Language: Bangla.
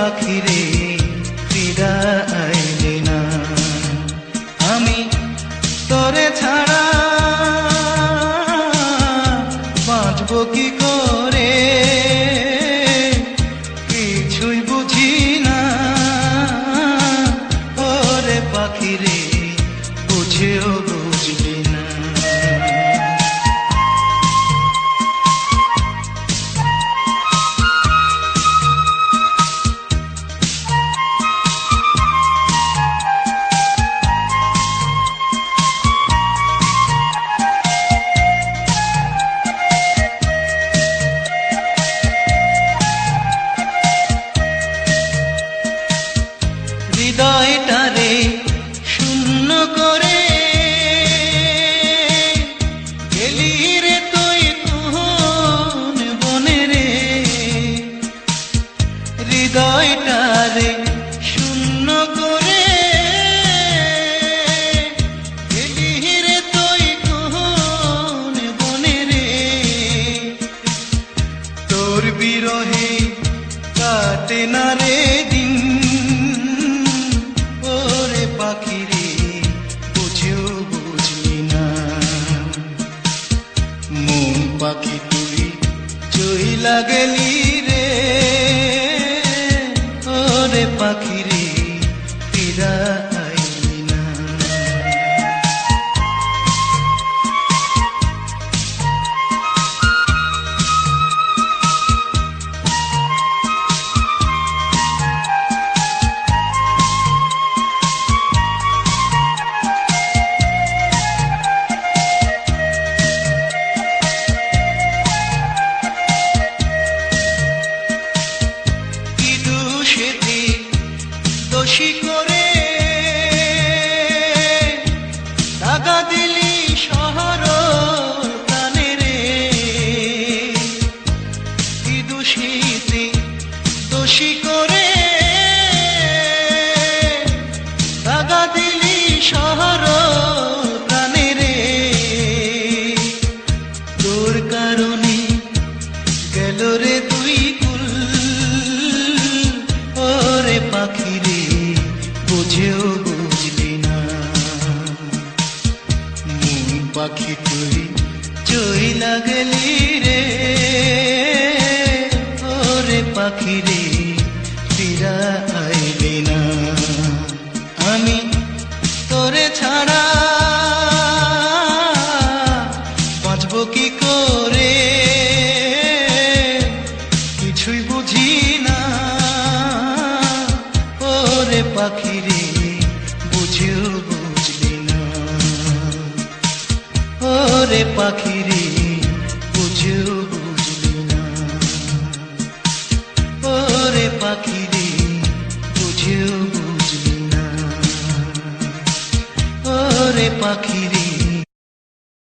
পাখি রে ফিরা আইলি না। আমি তোরে ছাড়া বাঁচবো কি করে, কিছুই বুঝি না। ওরে পাখি রে বুঝেও বুঝলি না। হৃদয়টারে শূন্য করে গেলি রে তুই কোন বনে রে। হৃদয়টারে শূন্য করে গেলি রে তুই কোন বনে রে। তোর বিরহে কাটে না রে দিন, পাখি রে বুঝেও বুঝলি না। মন পাখি তুই চইলা গেলি রে, ওরে পাখি রে ফিরা আইলি না। দোষী করে দাগা দিলি শহর প্রাণে রে। কি দোষীতে দোষী করে দাগা দিলি শহর প্রাণে রে। তোর কারণে গেল রে তুই কুল, ওরে পাখি রে বুঝেও বুঝলি না। মন পাখি তুই চইলা গেলি রে, ওরে পাখি রে ফিরা আইলি না। আমি তোরে ছাড়া বাঁচবো কি করে, কিছুই বুঝি না। ওরে পাখি রে বুঝেও বুঝলি না। ওরে পাখি রে বুঝেও বুঝলি না। ওরে পাখি রে বুঝেও বুঝলি না। ওরে পাখি রে